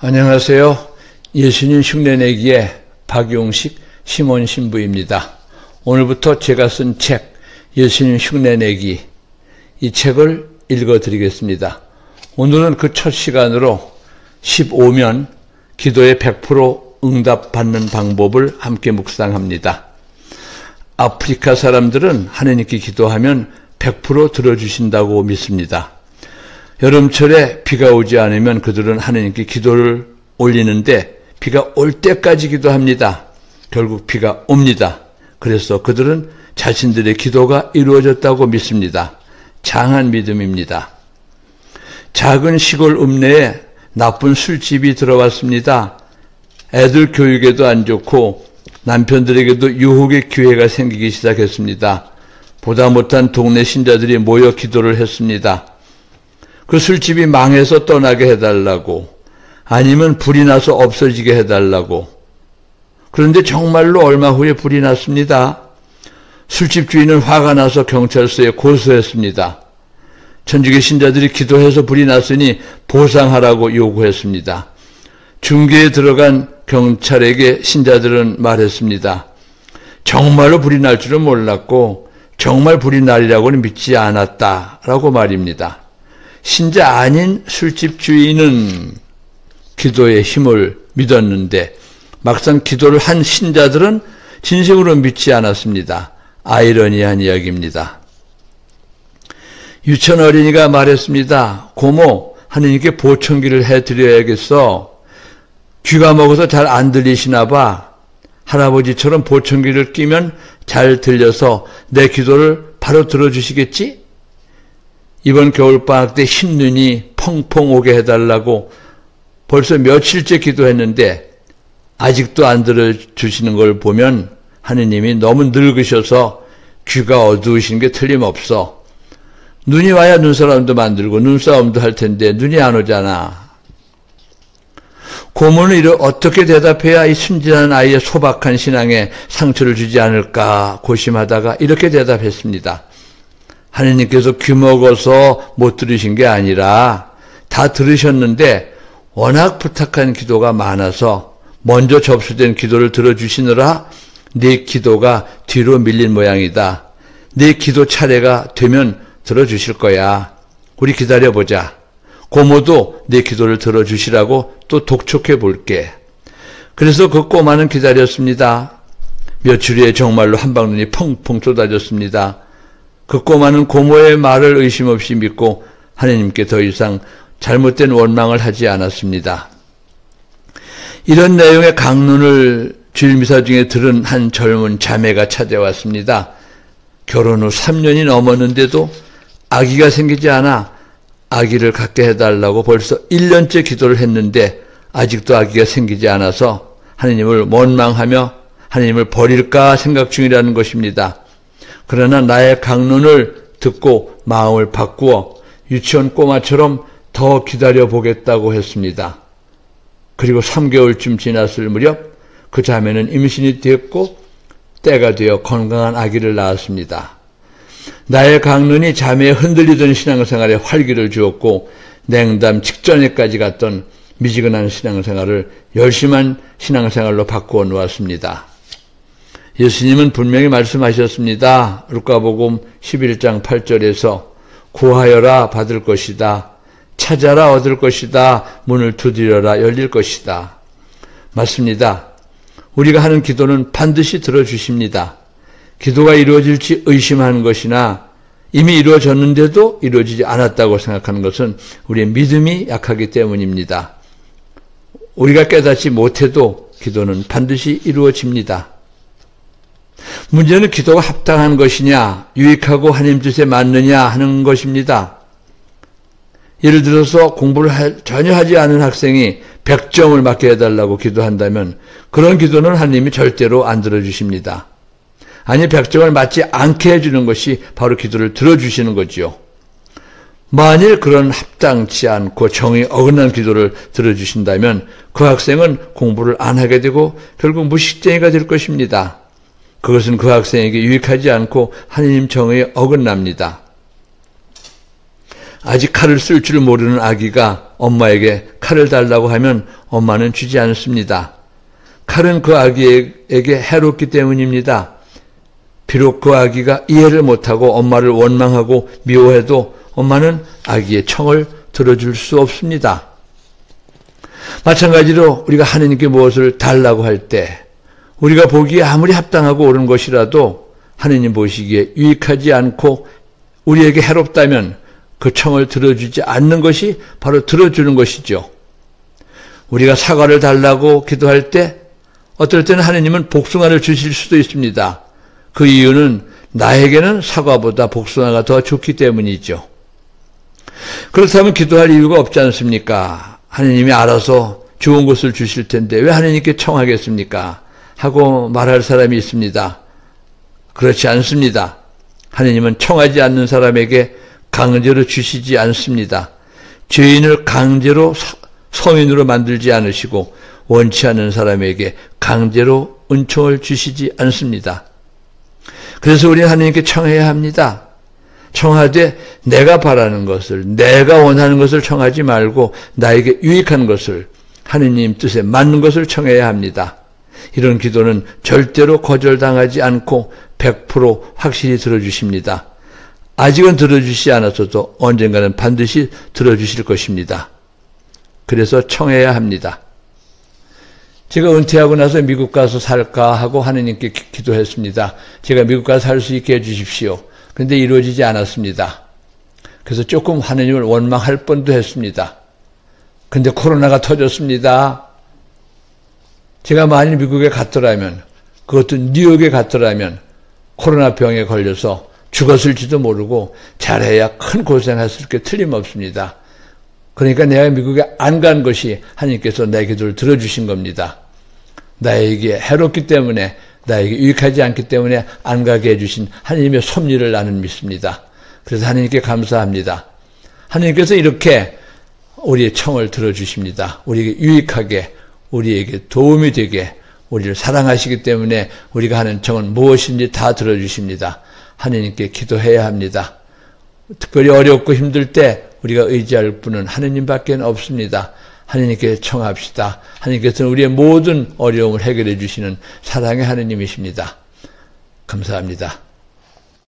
안녕하세요. 예수님 흉내내기의 박용식 심원 신부입니다. 오늘부터 제가 쓴 책 예수님 흉내내기, 이 책을 읽어드리겠습니다. 오늘은 그 첫 시간으로 15면 기도에 100% 응답받는 방법을 함께 묵상합니다. 아프리카 사람들은 하느님께 기도하면 100% 들어주신다고 믿습니다. 여름철에 비가 오지 않으면 그들은 하느님께 기도를 올리는데 비가 올 때까지 기도합니다. 결국 비가 옵니다. 그래서 그들은 자신들의 기도가 이루어졌다고 믿습니다. 장한 믿음입니다. 작은 시골 읍내에 나쁜 술집이 들어왔습니다. 애들 교육에도 안 좋고 남편들에게도 유혹의 기회가 생기기 시작했습니다. 보다 못한 동네 신자들이 모여 기도를 했습니다. 그 술집이 망해서 떠나게 해달라고, 아니면 불이 나서 없어지게 해달라고. 그런데 정말로 얼마 후에 불이 났습니다. 술집 주인은 화가 나서 경찰서에 고소했습니다. 천주교 신자들이 기도해서 불이 났으니 보상하라고 요구했습니다. 중계에 들어간 경찰에게 신자들은 말했습니다. 정말로 불이 날 줄은 몰랐고 정말 불이 나리라고는 믿지 않았다라고 말입니다. 신자 아닌 술집 주인은 기도의 힘을 믿었는데 막상 기도를 한 신자들은 진심으로 믿지 않았습니다. 아이러니한 이야기입니다. 유치원 어린이가 말했습니다. 고모, 하느님께 보청기를 해드려야겠어. 귀가 먹어서 잘 안 들리시나 봐. 할아버지처럼 보청기를 끼면 잘 들려서 내 기도를 바로 들어주시겠지? 이번 겨울방학 때 흰눈이 펑펑 오게 해달라고 벌써 며칠째 기도했는데 아직도 안 들어주시는 걸 보면 하느님이 너무 늙으셔서 귀가 어두우신 게 틀림없어. 눈이 와야 눈사람도 만들고 눈싸움도 할 텐데 눈이 안 오잖아. 고모는 어떻게 대답해야 이 순진한 아이의 소박한 신앙에 상처를 주지 않을까 고심하다가 이렇게 대답했습니다. 하느님께서 귀먹어서 못 들으신 게 아니라 다 들으셨는데 워낙 부탁한 기도가 많아서 먼저 접수된 기도를 들어주시느라 네 기도가 뒤로 밀린 모양이다. 네 기도 차례가 되면 들어주실 거야. 우리 기다려보자. 고모도 네 기도를 들어주시라고 또 독촉해 볼게. 그래서 그 꼬마는 기다렸습니다. 며칠 후에 정말로 한방눈이 펑펑 쏟아졌습니다. 그 꼬마는 고모의 말을 의심 없이 믿고 하느님께 더 이상 잘못된 원망을 하지 않았습니다. 이런 내용의 강론을 주일미사 중에 들은 한 젊은 자매가 찾아왔습니다. 결혼 후 3년이 넘었는데도 아기가 생기지 않아 아기를 갖게 해달라고 벌써 1년째 기도를 했는데 아직도 아기가 생기지 않아서 하느님을 원망하며 하느님을 버릴까 생각 중이라는 것입니다. 그러나 나의 강론을 듣고 마음을 바꾸어 유치원 꼬마처럼 더 기다려보겠다고 했습니다. 그리고 3개월쯤 지났을 무렵 그 자매는 임신이 되었고 때가 되어 건강한 아기를 낳았습니다. 나의 강론이 자매의 흔들리던 신앙생활에 활기를 주었고 냉담 직전에까지 갔던 미지근한 신앙생활을 열심한 신앙생활로 바꾸어 놓았습니다. 예수님은 분명히 말씀하셨습니다. 루카복음 11장 8절에서 구하여라 받을 것이다. 찾아라 얻을 것이다. 문을 두드려라 열릴 것이다. 맞습니다. 우리가 하는 기도는 반드시 들어주십니다. 기도가 이루어질지 의심하는 것이나 이미 이루어졌는데도 이루어지지 않았다고 생각하는 것은 우리의 믿음이 약하기 때문입니다. 우리가 깨닫지 못해도 기도는 반드시 이루어집니다. 문제는 기도가 합당한 것이냐, 유익하고 하나님 뜻에 맞느냐 하는 것입니다. 예를 들어서 공부를 전혀 하지 않은 학생이 100점을 맞게 해달라고 기도한다면 그런 기도는 하나님이 절대로 안 들어주십니다. 아니 100점을 맞지 않게 해주는 것이 바로 기도를 들어주시는 거지요. 만일 그런 합당치 않고 정이 어긋난 기도를 들어주신다면 그 학생은 공부를 안 하게 되고 결국 무식쟁이가 될 것입니다. 그것은 그 학생에게 유익하지 않고 하느님 정의에 어긋납니다. 아직 칼을 쓸 줄 모르는 아기가 엄마에게 칼을 달라고 하면 엄마는 주지 않습니다. 칼은 그 아기에게 해롭기 때문입니다. 비록 그 아기가 이해를 못하고 엄마를 원망하고 미워해도 엄마는 아기의 청을 들어줄 수 없습니다. 마찬가지로 우리가 하느님께 무엇을 달라고 할 때 우리가 보기에 아무리 합당하고 옳은 것이라도 하느님 보시기에 유익하지 않고 우리에게 해롭다면 그 청을 들어주지 않는 것이 바로 들어주는 것이죠. 우리가 사과를 달라고 기도할 때 어떨 때는 하느님은 복숭아를 주실 수도 있습니다. 그 이유는 나에게는 사과보다 복숭아가 더 좋기 때문이죠. 그렇다면 기도할 이유가 없지 않습니까? 하느님이 알아서 좋은 것을 주실 텐데 왜 하느님께 청하겠습니까? 하고 말할 사람이 있습니다. 그렇지 않습니다. 하느님은 청하지 않는 사람에게 강제로 주시지 않습니다. 죄인을 강제로 성인으로 만들지 않으시고 원치 않는 사람에게 강제로 은총을 주시지 않습니다. 그래서 우리는 하느님께 청해야 합니다. 청하되 내가 바라는 것을, 내가 원하는 것을 청하지 말고 나에게 유익한 것을, 하느님 뜻에 맞는 것을 청해야 합니다. 이런 기도는 절대로 거절당하지 않고 100% 확실히 들어주십니다. 아직은 들어주시지 않았어도 언젠가는 반드시 들어주실 것입니다. 그래서 청해야 합니다. 제가 은퇴하고 나서 미국 가서 살까 하고 하느님께 기도했습니다. 제가 미국 가서 살 수 있게 해주십시오. 그런데 이루어지지 않았습니다. 그래서 조금 하느님을 원망할 뻔도 했습니다. 그런데 코로나가 터졌습니다. 제가 만일 미국에 갔더라면, 그것도 뉴욕에 갔더라면 코로나 병에 걸려서 죽었을지도 모르고 잘해야 큰 고생했을 게 틀림없습니다. 그러니까 내가 미국에 안 간 것이 하나님께서 내 기도를 들어주신 겁니다. 나에게 해롭기 때문에, 나에게 유익하지 않기 때문에 안 가게 해주신 하나님의 섭리를 나는 믿습니다. 그래서 하나님께 감사합니다. 하나님께서 이렇게 우리의 청을 들어주십니다. 우리에게 유익하게, 우리에게 도움이 되게, 우리를 사랑하시기 때문에 우리가 하는 청은 무엇인지 다 들어주십니다. 하나님께 기도해야 합니다. 특별히 어렵고 힘들 때 우리가 의지할 분은 하느님밖에 없습니다. 하느님께 청합시다. 하느님께서는 우리의 모든 어려움을 해결해 주시는 사랑의 하느님이십니다. 감사합니다.